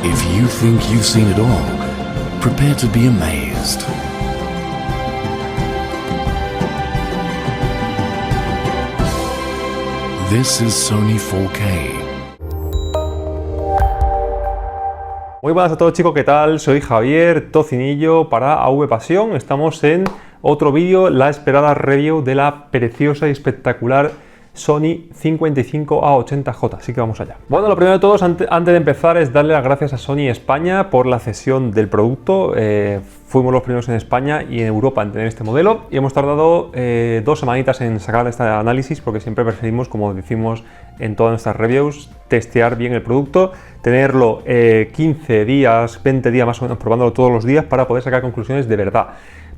If you think you've seen it all, prepare to be amazed. This is Sony 4K. Muy buenas a todos chicos, ¿qué tal? Soy Javier Tocinillo para AV Pasión. Estamos en otro vídeo, la esperada review de la preciosa y espectacular Sony 55A80J, así que vamos allá. Bueno, lo primero de todo, antes de empezar, es darle las gracias a Sony España por la cesión del producto. Fuimos los primeros en España y en Europa en tener este modelo y hemos tardado 2 semanitas en sacar este análisis porque siempre preferimos, como decimos en todas nuestras reviews, testear bien el producto, tenerlo 15 días, 20 días más o menos probándolo todos los días para poder sacar conclusiones de verdad.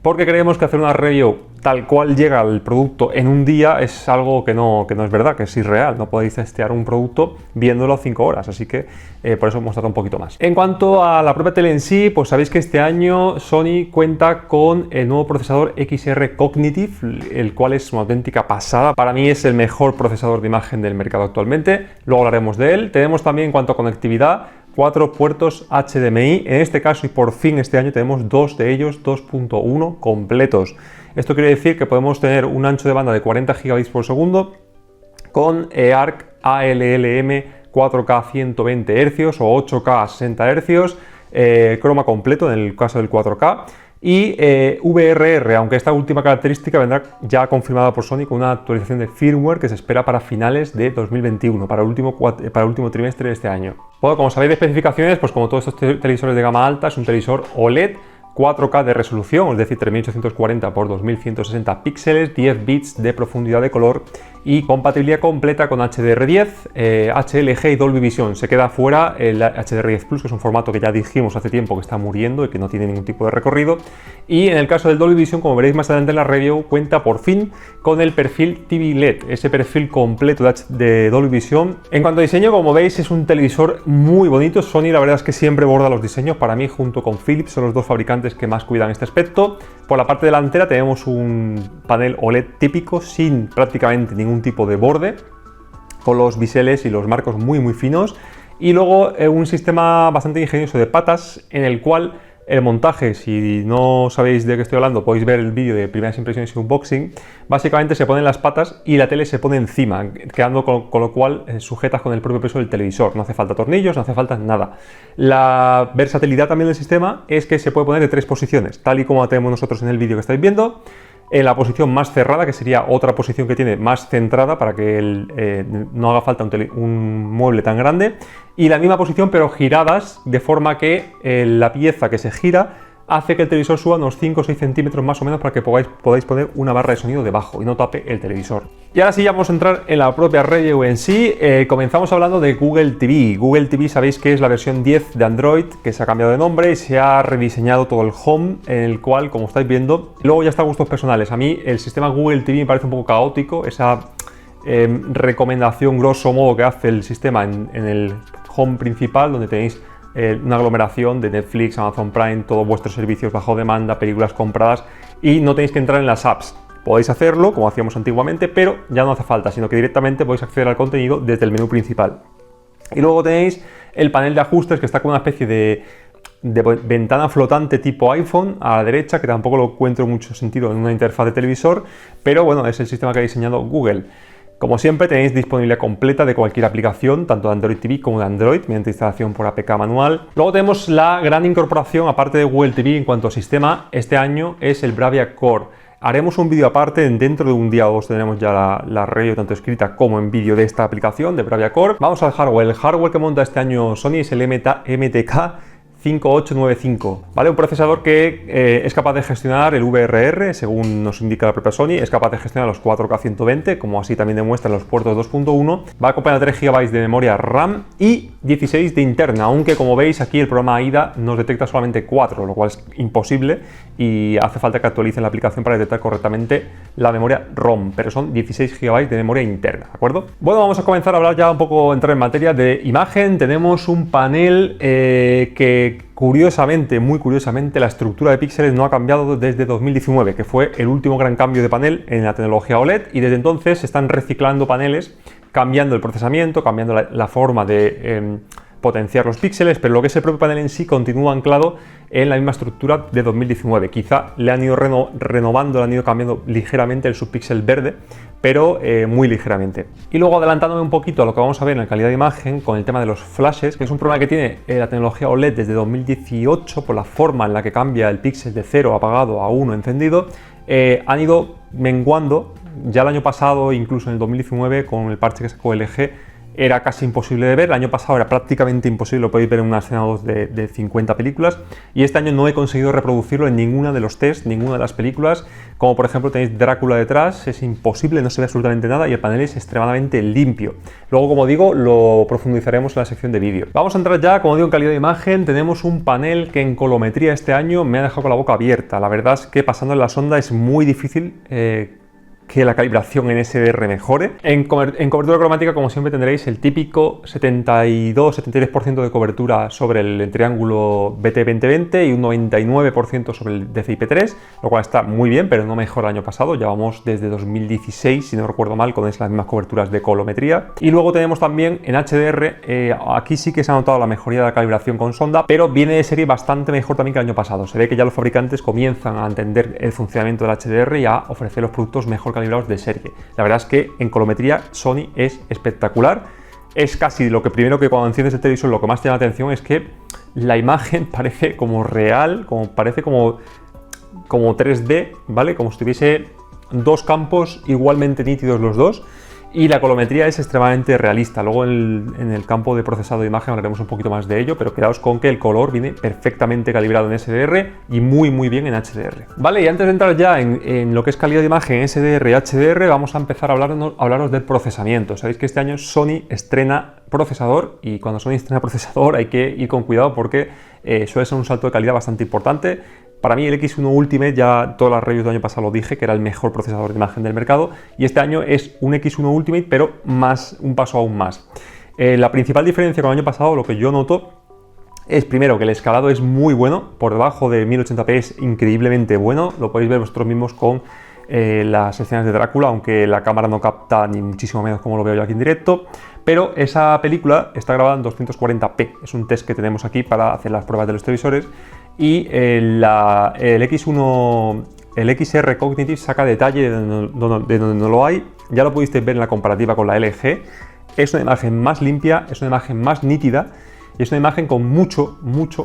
Porque creemos que hacer una review tal cual llega el producto en un día es algo que no es verdad, que es irreal. No podéis testear un producto viéndolo 5 horas, así que por eso hemos tardado un poquito más. En cuanto a la propia tele en sí, pues sabéis que este año Sony cuenta con el nuevo procesador XR Cognitive, el cual es una auténtica pasada. Para mí es el mejor procesador de imagen del mercado actualmente, luego hablaremos de él. Tenemos también, en cuanto a conectividad, 4 puertos HDMI, en este caso y por fin este año tenemos 2 de ellos 2.1 completos. Esto quiere decir que podemos tener un ancho de banda de 40 GB por segundo con ARC ALLM 4K 120 Hz o 8K 60 Hz, croma completo en el caso del 4K. Y VRR, aunque esta última característica vendrá ya confirmada por Sony con una actualización de firmware que se espera para finales de 2021, para el último trimestre de este año. Bueno, como sabéis de especificaciones, pues como todos estos televisores de gama alta, es un televisor OLED 4K de resolución, es decir, 3840 x 2160 píxeles, 10 bits de profundidad de color y compatibilidad completa con HDR10, HLG y Dolby Vision. Se queda fuera el HDR10 Plus, que es un formato que ya dijimos hace tiempo que está muriendo y que no tiene ningún tipo de recorrido. Y en el caso del Dolby Vision, como veréis más adelante en la review, cuenta por fin con el perfil TV LED, ese perfil completo de Dolby Vision. En cuanto a diseño, como veis, es un televisor muy bonito. Sony la verdad es que siempre borda los diseños. Para mí, junto con Philips, son los dos fabricantes que más cuidan este aspecto. Por la parte delantera tenemos un panel OLED típico sin prácticamente ningún tipo de borde, con los biseles y los marcos muy finos, y luego un sistema bastante ingenioso de patas en el cual el montaje, si no sabéis de qué estoy hablando, podéis ver el vídeo de primeras impresiones y unboxing. Básicamente se ponen las patas y la tele se pone encima, quedando con lo cual sujetas con el propio peso del televisor. No hace falta tornillos, no hace falta nada. La versatilidad también del sistema es que se puede poner de 3 posiciones, tal y como la tenemos nosotros en el vídeo que estáis viendo. En la posición más cerrada, que sería otra posición que tiene más centrada para que no haga falta un mueble tan grande, y la misma posición pero giradas, de forma que la pieza que se gira hace que el televisor suba unos 5 o 6 centímetros más o menos para que podáis poner una barra de sonido debajo y no tape el televisor. Y ahora sí, ya vamos a entrar en la propia review en sí. Comenzamos hablando de Google TV. Google TV sabéis que es la versión 10 de Android, que se ha cambiado de nombre y se ha rediseñado todo el Home, en el cual, como estáis viendo, luego ya está a gustos personales. A mí el sistema Google TV me parece un poco caótico, esa recomendación grosso modo que hace el sistema en el Home principal, donde tenéis una aglomeración de Netflix, Amazon Prime, todos vuestros servicios bajo demanda, películas compradas, y no tenéis que entrar en las apps. Podéis hacerlo como hacíamos antiguamente, pero ya no hace falta, sino que directamente podéis acceder al contenido desde el menú principal. Y luego tenéis el panel de ajustes, que está con una especie de ventana flotante tipo iPhone a la derecha, que tampoco lo encuentro mucho sentido en una interfaz de televisor, pero bueno, es el sistema que ha diseñado Google. Como siempre, tenéis disponibilidad completa de cualquier aplicación, tanto de Android TV como de Android, mediante instalación por APK manual. Luego tenemos la gran incorporación, aparte de Google TV, en cuanto a sistema, este año es el Bravia Core. Haremos un vídeo aparte, dentro de un día o dos tendremos ya la review tanto escrita como en vídeo de esta aplicación de Bravia Core. Vamos al hardware. El hardware que monta este año Sony es el MTK 5895, ¿vale? Un procesador que es capaz de gestionar el VRR, según nos indica la propia Sony, es capaz de gestionar los 4K 120, como así también demuestran los puertos 2.1, va a acompañar 3 GB de memoria RAM y 16 de interna, aunque como veis aquí el programa AIDA nos detecta solamente 4, lo cual es imposible y hace falta que actualicen la aplicación para detectar correctamente la memoria ROM, pero son 16 GB de memoria interna, ¿de acuerdo? Bueno, vamos a comenzar a hablar ya un poco, entrar en materia de imagen. Tenemos un panel que curiosamente, muy curiosamente, la estructura de píxeles no ha cambiado desde 2019, que fue el último gran cambio de panel en la tecnología OLED, y desde entonces se están reciclando paneles, cambiando el procesamiento, cambiando la forma de potenciar los píxeles, pero lo que es el propio panel en sí continúa anclado en la misma estructura de 2019. Quizá le han ido renovando, le han ido cambiando ligeramente el subpíxel verde, pero muy ligeramente. Y luego adelantándome un poquito a lo que vamos a ver en la calidad de imagen con el tema de los flashes, que es un problema que tiene la tecnología OLED desde 2018 por la forma en la que cambia el píxel de 0 apagado a 1 encendido, han ido menguando. Ya el año pasado, incluso en el 2019, con el parche que sacó LG, era casi imposible de ver. El año pasado era prácticamente imposible, lo podéis ver en una escena 2 de 50 películas, y este año no he conseguido reproducirlo en ninguna de los tests, ninguna de las películas. Como por ejemplo tenéis Drácula detrás, es imposible, no se ve absolutamente nada y el panel es extremadamente limpio. Luego, como digo, lo profundizaremos en la sección de vídeo. Vamos a entrar ya, como digo, en calidad de imagen. Tenemos un panel que en colometría este año me ha dejado con la boca abierta. La verdad es que pasando en la sonda es muy difícil que la calibración en SDR mejore. En cobertura cromática, como siempre, tendréis el típico 72-73% de cobertura sobre el triángulo BT2020 y un 99% sobre el DCI-P3, lo cual está muy bien, pero no mejor el año pasado. Ya vamos desde 2016, si no recuerdo mal, con las mismas coberturas de colometría. Y luego tenemos también en HDR, aquí sí que se ha notado la mejoría de la calibración con sonda, pero viene de serie bastante mejor también que el año pasado. Se ve que ya los fabricantes comienzan a entender el funcionamiento del HDR y a ofrecer los productos mejor calibrados de serie. La verdad es que en colometría Sony es espectacular. Es casi lo que primero que cuando enciendes el televisor lo que más te llama la atención es que la imagen parece como real, parece como 3D, ¿vale? Como si tuviese dos campos igualmente nítidos los dos. Y la colometría es extremadamente realista. Luego en el campo de procesado de imagen hablaremos un poquito más de ello, pero quedaos con que el color viene perfectamente calibrado en SDR y muy bien en HDR. Vale, y antes de entrar ya en lo que es calidad de imagen en SDR y HDR, vamos a empezar a hablaros del procesamiento. Sabéis que este año Sony estrena procesador, y cuando Sony estrena procesador hay que ir con cuidado porque suele ser un salto de calidad bastante importante. Para mí el X1 Ultimate, ya todas las reviews del año pasado lo dije, que era el mejor procesador de imagen del mercado, y este año es un X1 Ultimate, pero un paso aún más. La principal diferencia con el año pasado, lo que yo noto, es primero que el escalado es muy bueno, por debajo de 1080p es increíblemente bueno, lo podéis ver vosotros mismos con las escenas de Drácula, aunque la cámara no capta ni muchísimo menos como lo veo yo aquí en directo, pero esa película está grabada en 240p, es un test que tenemos aquí para hacer las pruebas de los televisores, y el X1, el XR Cognitive saca detalle de donde no lo hay. Ya lo pudisteis ver en la comparativa con la LG. Es una imagen más limpia, es una imagen más nítida y es una imagen con mucho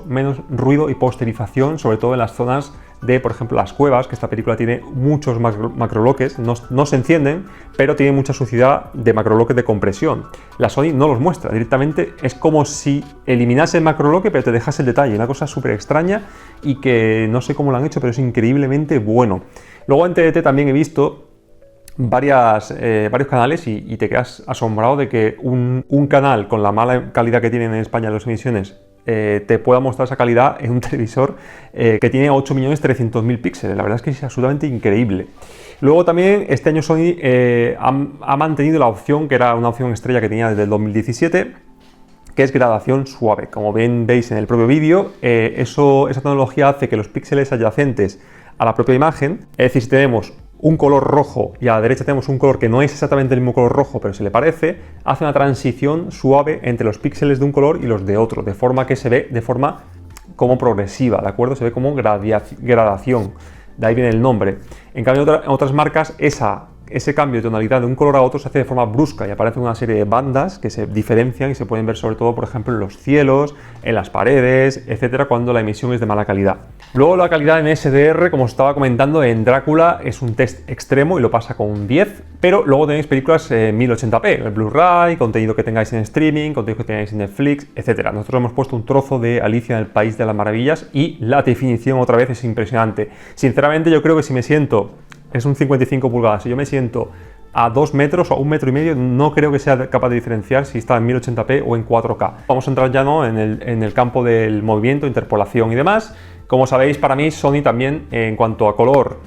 menos ruido y posterización, sobre todo en las zonas de, por ejemplo, las cuevas, que esta película tiene muchos macrobloques, no se encienden, pero tiene mucha suciedad de macrobloques de compresión. La Sony no los muestra, directamente es como si eliminase el macrobloque, pero te dejase el detalle, una cosa súper extraña y que no sé cómo lo han hecho, pero es increíblemente bueno. Luego en TDT también he visto varios canales y te quedas asombrado de que un canal con la mala calidad que tienen en España las emisiones te pueda mostrar esa calidad en un televisor que tiene 8.300.000 píxeles. La verdad es que es absolutamente increíble. Luego también este año Sony ha mantenido la opción, que era una opción estrella que tenía desde el 2017, que es gradación suave. Como bien veis en el propio vídeo, esa tecnología hace que los píxeles adyacentes a la propia imagen, es decir, si tenemos un color rojo y a la derecha tenemos un color que no es exactamente el mismo color rojo, pero se le parece, hace una transición suave entre los píxeles de un color y los de otro, de forma que se ve de forma como progresiva, ¿de acuerdo? Se ve como gradación, de ahí viene el nombre. En cambio, en otras marcas, ese cambio de tonalidad de un color a otro se hace de forma brusca y aparecen una serie de bandas que se diferencian y se pueden ver sobre todo, por ejemplo, en los cielos, en las paredes, etcétera, cuando la emisión es de mala calidad. Luego la calidad en SDR, como os estaba comentando, en Drácula es un test extremo y lo pasa con un 10, pero luego tenéis películas en 1080p, el Blu-ray, contenido que tengáis en streaming, contenido que tengáis en Netflix, etcétera. Nosotros hemos puesto un trozo de Alicia en el País de las Maravillas y la definición otra vez es impresionante. Sinceramente, yo creo que si me siento, es un 55 pulgadas, si yo me siento a 2 metros o a 1,5 metros, no creo que sea capaz de diferenciar si está en 1080p o en 4K. Vamos a entrar ya en el campo del movimiento, interpolación y demás. Como sabéis, para mí Sony también, en cuanto a color,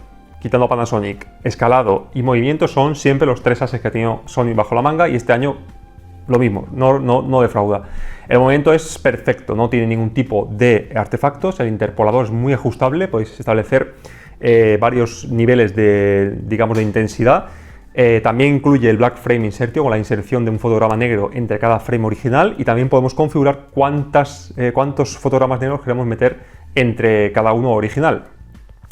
quitando Panasonic, escalado y movimiento, son siempre los tres ases que ha tenido Sony bajo la manga, y este año lo mismo, no defrauda. El movimiento es perfecto, no tiene ningún tipo de artefactos, el interpolador es muy ajustable, podéis establecer varios niveles de intensidad. También incluye el Black Frame Insertion con la inserción de un fotograma negro entre cada frame original y también podemos configurar cuántos fotogramas negros queremos meter entre cada uno original.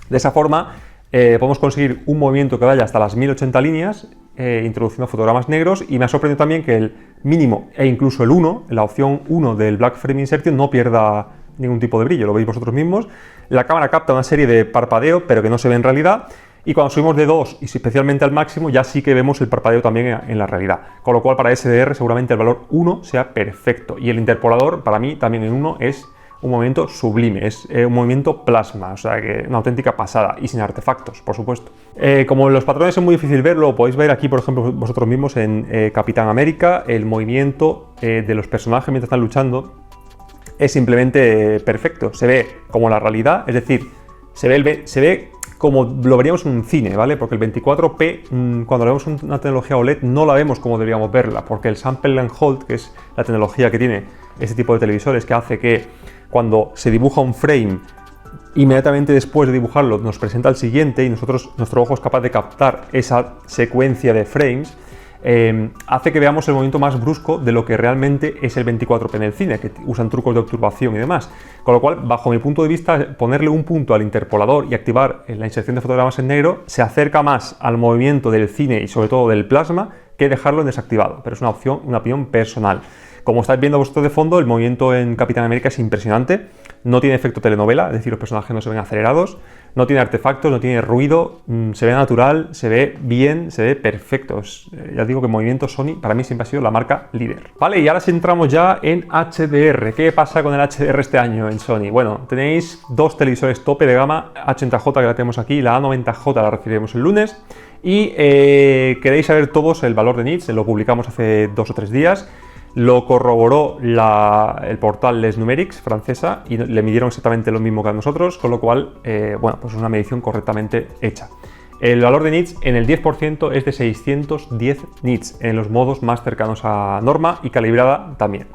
De esa forma podemos conseguir un movimiento que vaya hasta las 1080 líneas introduciendo fotogramas negros, y me ha sorprendido también que el mínimo e incluso el 1, la opción 1 del Black Frame Insertion, no pierda ningún tipo de brillo, lo veis vosotros mismos. La cámara capta una serie de parpadeo pero que no se ve en realidad, y cuando subimos de 2 y especialmente al máximo ya sí que vemos el parpadeo también en la realidad, con lo cual para SDR seguramente el valor 1 sea perfecto, y el interpolador para mí también en 1 es un movimiento sublime, es un movimiento plasma, o sea que una auténtica pasada, y sin artefactos, por supuesto. Como los patrones es muy difícil verlo, podéis ver aquí, por ejemplo, vosotros mismos en Capitán América, el movimiento de los personajes mientras están luchando es simplemente perfecto, se ve como la realidad, es decir, se ve como lo veríamos en un cine, ¿vale? Porque el 24p, cuando lo vemos en una tecnología OLED, no la vemos como deberíamos verla, porque el Sample and Hold, que es la tecnología que tiene este tipo de televisores, que hace que cuando se dibuja un frame, inmediatamente después de dibujarlo nos presenta el siguiente, y nuestro ojo es capaz de captar esa secuencia de frames, hace que veamos el movimiento más brusco de lo que realmente es el 24p en el cine, que usan trucos de obturbación y demás. Con lo cual, bajo mi punto de vista, ponerle un punto al interpolador y activar la inserción de fotogramas en negro se acerca más al movimiento del cine y sobre todo del plasma que dejarlo en desactivado, pero es una opinión personal. Como estáis viendo vosotros de fondo, el movimiento en Capitán América es impresionante, no tiene efecto telenovela, es decir, los personajes no se ven acelerados, no tiene artefactos, no tiene ruido, se ve natural, se ve bien, se ve perfecto. Ya digo que movimiento Sony para mí siempre ha sido la marca líder. Vale, y ahora sí entramos ya en HDR. ¿Qué pasa con el HDR este año en Sony? Bueno, tenéis dos televisores tope de gama, H80J que la tenemos aquí, la A90J la recibiremos el lunes, y queréis saber todos el valor de nits, lo publicamos hace 2 o 3 días. Lo corroboró el portal Les Numériques francesa y le midieron exactamente lo mismo que a nosotros, con lo cual, bueno, pues es una medición correctamente hecha. El valor de nits en el 10% es de 610 nits en los modos más cercanos a norma y calibrada también.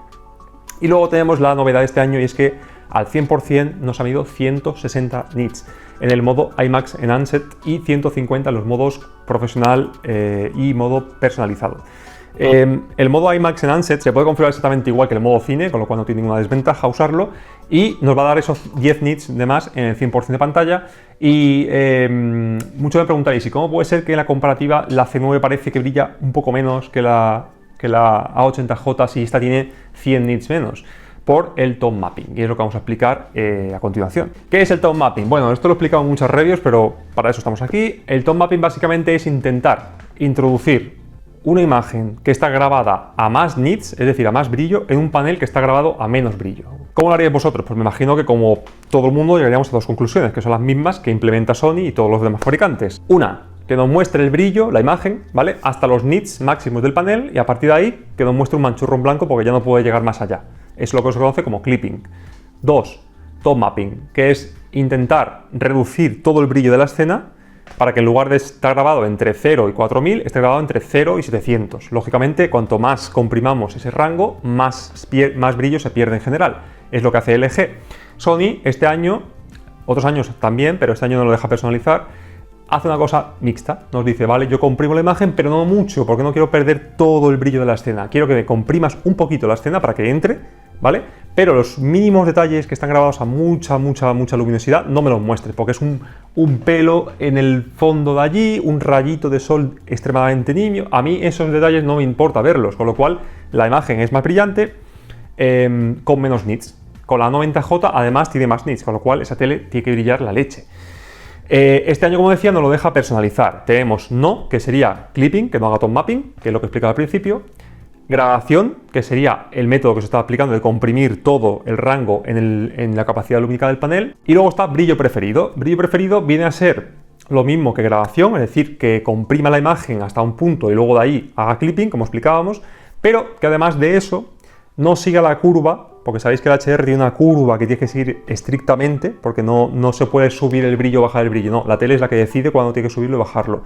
Y luego tenemos la novedad de este año, y es que al 100% nos ha medido 160 nits en el modo IMAX Enhanced y 150 en los modos profesional y modo personalizado. El modo IMAX Enhanced se puede configurar exactamente igual que el modo cine, con lo cual no tiene ninguna desventaja usarlo, y nos va a dar esos 10 nits de más en el 100% de pantalla. Y muchos me preguntaréis, ¿y cómo puede ser que en la comparativa la C9 parece que brilla un poco menos que la A80J si esta tiene 100 nits menos? Por el tone mapping, y es lo que vamos a explicar a continuación. ¿Qué es el tone mapping? Bueno, esto lo he explicado en muchas reviews, pero para eso estamos aquí. El tone mapping básicamente es intentar introducir una imagen que está grabada a más nits, es decir, a más brillo, en un panel que está grabado a menos brillo. ¿Cómo lo haríais vosotros? Pues me imagino que como todo el mundo llegaríamos a dos conclusiones, que son las mismas que implementa Sony y todos los demás fabricantes. Una, que nos muestre el brillo, la imagen, ¿vale?, hasta los nits máximos del panel, y a partir de ahí que nos muestre un manchurrón blanco porque ya no puede llegar más allá. Es lo que se conoce como clipping. Dos, tone mapping, que es intentar reducir todo el brillo de la escena para que en lugar de estar grabado entre 0 y 4000, esté grabado entre 0 y 700. Lógicamente, cuanto más comprimamos ese rango, más brillo se pierde en general. Es lo que hace LG. Sony este año, otros años también, pero este año no lo deja personalizar, hace una cosa mixta. Nos dice, vale, yo comprimo la imagen, pero no mucho, porque no quiero perder todo el brillo de la escena. Quiero que me comprimas un poquito la escena para que entre, ¿vale? Pero los mínimos detalles que están grabados a mucha luminosidad no me los muestres, porque es un pelo en el fondo de allí, un rayito de sol extremadamente nimio. A mí esos detalles no me importa verlos, con lo cual la imagen es más brillante con menos nits. Con la 90J además tiene más nits, con lo cual esa tele tiene que brillar la leche. Este año, como decía, nos lo deja personalizar. Tenemos no, que sería clipping, que no haga tone mapping, que es lo que explicaba al principio. Gradación, que sería el método que se está aplicando de comprimir todo el rango en la capacidad lumínica del panel. Y luego está brillo preferido. Brillo preferido viene a ser lo mismo que gradación, es decir, que comprima la imagen hasta un punto y luego de ahí haga clipping, como explicábamos, pero que además de eso no siga la curva, porque sabéis que el HDR tiene una curva que tiene que seguir estrictamente, porque no se puede subir el brillo o bajar el brillo, no, la tele es la que decide cuándo tiene que subirlo y bajarlo.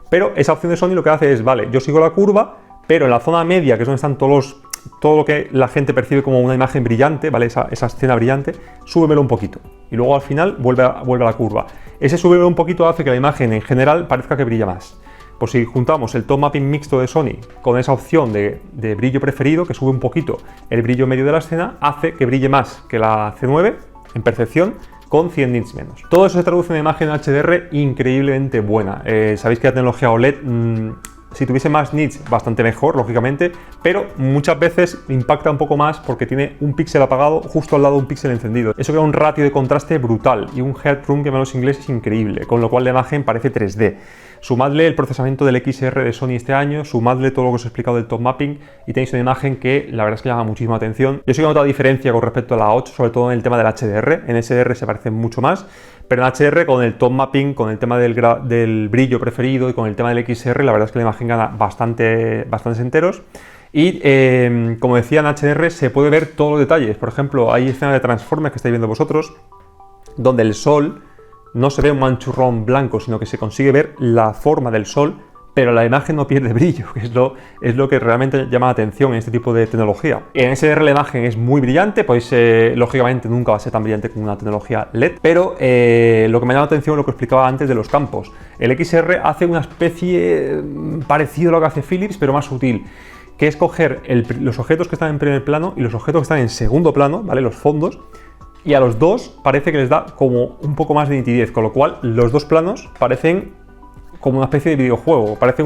Pero esa opción de Sony lo que hace es, vale, yo sigo la curva, pero en la zona media, que es donde están todo lo que la gente percibe como una imagen brillante, ¿vale? Esa escena brillante, súbemelo un poquito. Y luego al final vuelve a la curva. Ese súbemelo un poquito hace que la imagen en general parezca que brilla más. Pues si juntamos el top mapping mixto de Sony con esa opción de brillo preferido, que sube un poquito el brillo medio de la escena, hace que brille más que la C9 en percepción, con 100 nits menos. Todo eso se traduce en una imagen HDR increíblemente buena. Sabéis que la tecnología OLED, si tuviese más nits, bastante mejor, lógicamente, pero muchas veces impacta un poco más porque tiene un píxel apagado justo al lado de un píxel encendido. Eso crea un ratio de contraste brutal y un headroom que llaman los ingleses increíble, con lo cual la imagen parece 3D. Sumadle el procesamiento del XR de Sony este año, sumadle todo lo que os he explicado del top mapping y tenéis una imagen que la verdad es que llama muchísima atención. Yo sí que he notado diferencia con respecto a la 8, sobre todo en el tema del HDR. En SDR se parecen mucho más, pero en HDR con el top mapping, con el tema del brillo preferido y con el tema del XR, la verdad es que la imagen gana bastantes enteros. Y como decía, en HDR se puede ver todos los detalles. Por ejemplo, hay escenas de Transformers que estáis viendo vosotros, donde el sol no se ve un manchurrón blanco, sino que se consigue ver la forma del sol, pero la imagen no pierde brillo, que es lo que realmente llama la atención en este tipo de tecnología. En SDR la imagen es muy brillante, pues lógicamente nunca va a ser tan brillante como una tecnología LED, pero lo que me llama la atención es lo que explicaba antes de los campos. El XR hace una especie parecido a lo que hace Philips, pero más sutil, que es coger los objetos que están en primer plano y los objetos que están en segundo plano, ¿vale? Los fondos, y a los dos parece que les da como un poco más de nitidez, con lo cual los dos planos parecen como una especie de videojuego, parece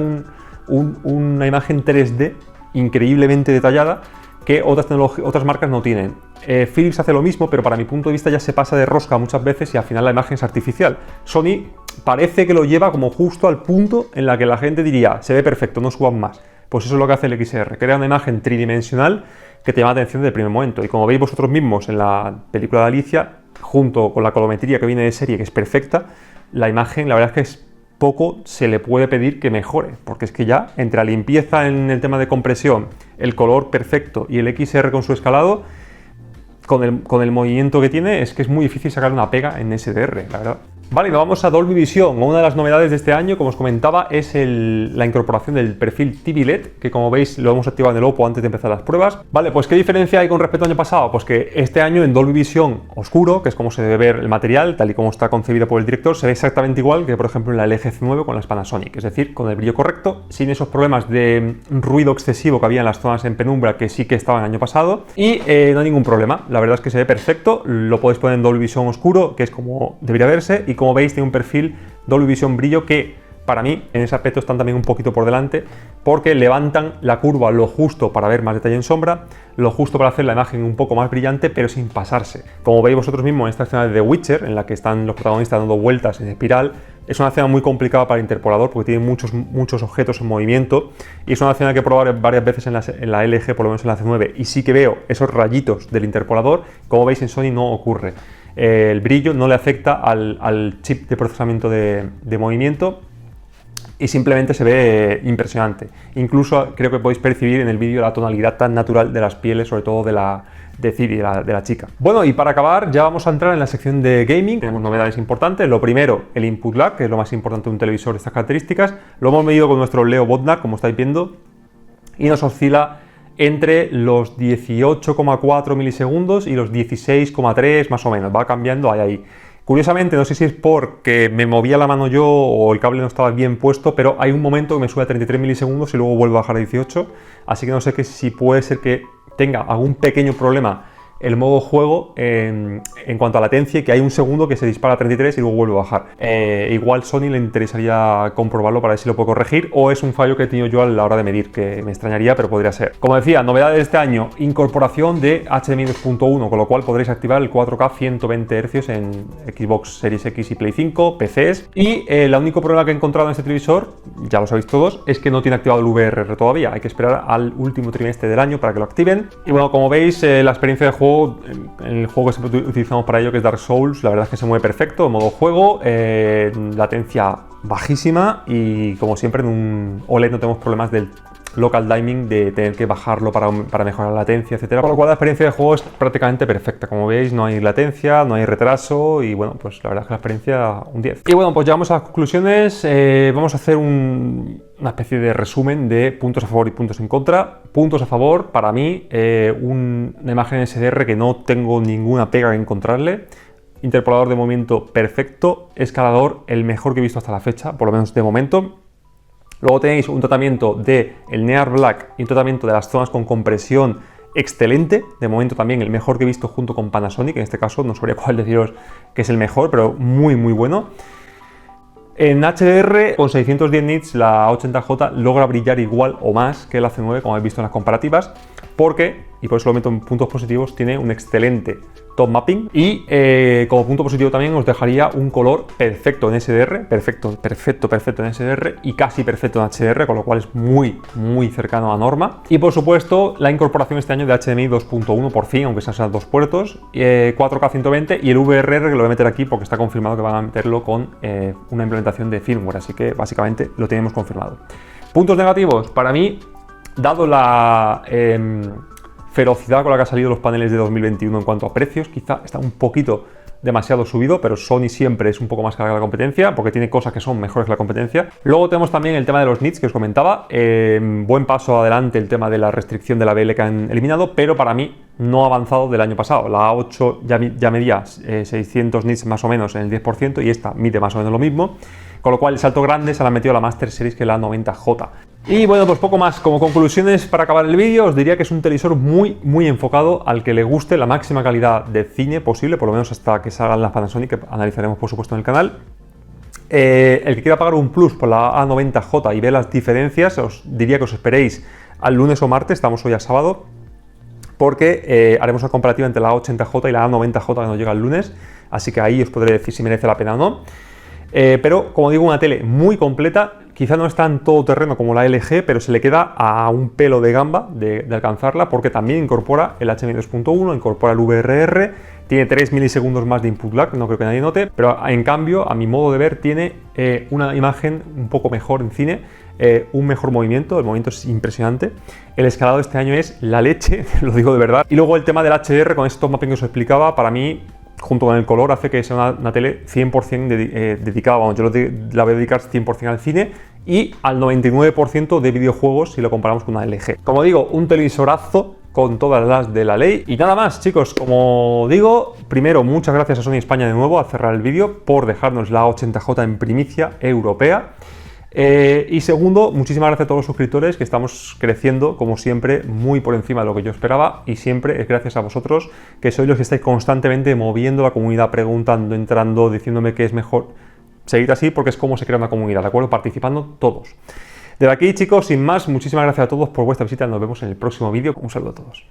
una imagen 3D increíblemente detallada que otras marcas no tienen. Philips hace lo mismo, pero para mi punto de vista ya se pasa de rosca muchas veces y al final la imagen es artificial. Sony parece que lo lleva como justo al punto en la que la gente diría, se ve perfecto, no suban más. Pues eso es lo que hace el XR, crea una imagen tridimensional que te llama la atención desde el primer momento. Y como veis vosotros mismos en la película de Alicia, junto con la colorimetría que viene de serie, que es perfecta, la imagen, la verdad es que poco se le puede pedir que mejore, porque es que ya entre la limpieza en el tema de compresión, el color perfecto y el XR con su escalado, con el movimiento que tiene, es que es muy difícil sacar una pega en SDR, la verdad. Vale, y nos vamos a Dolby Vision. Una de las novedades de este año, como os comentaba, es la incorporación del perfil TV LED, que como veis lo hemos activado en el Oppo antes de empezar las pruebas. Vale, pues ¿qué diferencia hay con respecto al año pasado? Pues que este año en Dolby Vision oscuro, que es como se debe ver el material, tal y como está concebido por el director, se ve exactamente igual que por ejemplo en la LG C9 con las Panasonic, es decir, con el brillo correcto, sin esos problemas de ruido excesivo que había en las zonas en penumbra que sí que estaban el año pasado, y no hay ningún problema. La verdad es que se ve perfecto, lo podéis poner en Dolby Vision oscuro, que es como debería verse, y como veis tiene un perfil Dolby Vision brillo que para mí en ese aspecto están también un poquito por delante, porque levantan la curva lo justo para ver más detalle en sombra, lo justo para hacer la imagen un poco más brillante, pero sin pasarse. Como veis vosotros mismos en esta escena de The Witcher, en la que están los protagonistas dando vueltas en espiral, es una escena muy complicada para el interpolador porque tiene muchos objetos en movimiento y es una escena que he probado varias veces en la LG, por lo menos en la C9, y sí que veo esos rayitos del interpolador. Como veis en Sony no ocurre. El brillo no le afecta al chip de procesamiento de movimiento y simplemente se ve impresionante. Incluso creo que podéis percibir en el vídeo la tonalidad tan natural de las pieles, sobre todo de Ciri, de la chica. Bueno, y para acabar ya vamos a entrar en la sección de gaming. Tenemos novedades importantes. Lo primero, el input lag, que es lo más importante de un televisor de estas características. Lo hemos medido con nuestro Leo Bodnar, como estáis viendo, y nos oscila entre los 18,4 milisegundos y los 16,3 más o menos, va cambiando ahí. Curiosamente, no sé si es porque me movía la mano yo o el cable no estaba bien puesto, pero hay un momento que me sube a 33 milisegundos y luego vuelve a bajar a 18, así que no sé si puede ser que tenga algún pequeño problema el modo juego en cuanto a latencia, y que hay un segundo que se dispara a 33 y luego vuelve a bajar. Igual Sony le interesaría comprobarlo para ver si lo puedo corregir, o es un fallo que he tenido yo a la hora de medir, que me extrañaría, pero podría ser. Como decía, novedades de este año, incorporación de HDMI 2.1, con lo cual podréis activar el 4K 120 Hz en Xbox Series X y Play 5, PCs. Y el único problema que he encontrado en este televisor, ya lo sabéis todos, es que no tiene activado el VRR todavía. Hay que esperar al último trimestre del año para que lo activen. Y bueno, como veis, la experiencia de juego, el juego que utilizamos para ello, que es Dark Souls, la verdad es que se mueve perfecto en modo juego, latencia bajísima, y como siempre en un OLED no tenemos problemas del local diming, de tener que bajarlo para mejorar la latencia, etcétera. Por lo cual la experiencia de juego es prácticamente perfecta. Como veis, no hay latencia, no hay retraso, y bueno, pues la verdad es que la experiencia un 10. Y bueno, pues llegamos a las conclusiones. Vamos a hacer una especie de resumen de puntos a favor y puntos en contra. Puntos a favor, para mí, una imagen SDR que no tengo ninguna pega en encontrarle. Interpolador de movimiento perfecto, escalador el mejor que he visto hasta la fecha, por lo menos de momento. Luego tenéis un tratamiento del NEAR Black y un tratamiento de las zonas con compresión excelente. De momento también el mejor que he visto junto con Panasonic. En este caso no sabría cuál deciros que es el mejor, pero muy bueno. En HDR con 610 nits la A80J logra brillar igual o más que la C9, como habéis visto en las comparativas, porque, y por eso lo meto en puntos positivos, tiene un excelente top mapping y como punto positivo también os dejaría un color perfecto en SDR, perfecto en SDR y casi perfecto en HDR, con lo cual es muy cercano a norma. Y por supuesto la incorporación este año de HDMI 2.1 por fin, aunque sean dos puertos, 4K 120 y el VRR, que lo voy a meter aquí porque está confirmado que van a meterlo con una implementación de firmware, así que básicamente lo tenemos confirmado. Puntos negativos, para mí, dado la ferocidad con la que han salido los paneles de 2021 en cuanto a precios, quizá está un poquito demasiado subido, pero Sony siempre es un poco más cara que la competencia porque tiene cosas que son mejores que la competencia. Luego tenemos también el tema de los nits que os comentaba, buen paso adelante el tema de la restricción de la BL que han eliminado, pero para mí no ha avanzado del año pasado. La A8 ya medía 600 nits más o menos en el 10% y esta mide más o menos lo mismo, con lo cual el salto grande se la ha metido a la Master Series, que es la A90J. Y bueno, pues poco más. Como conclusiones para acabar el vídeo, os diría que es un televisor muy enfocado al que le guste la máxima calidad de cine posible, por lo menos hasta que salgan las Panasonic, que analizaremos por supuesto en el canal. El que quiera pagar un plus por la A90J y ver las diferencias, os diría que os esperéis al lunes o martes, estamos hoy a sábado, porque haremos una comparativa entre la A80J y la A90J que nos llega el lunes, así que ahí os podré decir si merece la pena o no. Pero como digo, una tele muy completa, quizá no es tan todoterreno como la LG, pero se le queda a un pelo de gamba de alcanzarla, porque también incorpora el HDMI 2.1, incorpora el VRR, tiene 3 milisegundos más de input lag, no creo que nadie note, pero en cambio, a mi modo de ver, tiene una imagen un poco mejor en cine, un mejor movimiento, el movimiento es impresionante, el escalado este año es la leche, lo digo de verdad, y luego el tema del HDR con ese top mapping que os explicaba, para mí, junto con el color, hace que sea una tele 100% dedicada, vamos, yo la voy a dedicar 100% al cine y al 99% de videojuegos si lo comparamos con una LG. Como digo, un televisorazo con todas las de la ley. Y nada más, chicos, como digo, primero, muchas gracias a Sony España de nuevo, al cerrar el vídeo, por dejarnos la A80J en primicia europea. Y segundo, muchísimas gracias a todos los suscriptores, que estamos creciendo, como siempre, muy por encima de lo que yo esperaba, y siempre es gracias a vosotros, que sois los que estáis constantemente moviendo la comunidad, preguntando, entrando, diciéndome qué es mejor. Seguid así porque es como se crea una comunidad, ¿de acuerdo? Participando todos. Desde aquí, chicos, sin más, muchísimas gracias a todos por vuestra visita, nos vemos en el próximo vídeo. Un saludo a todos.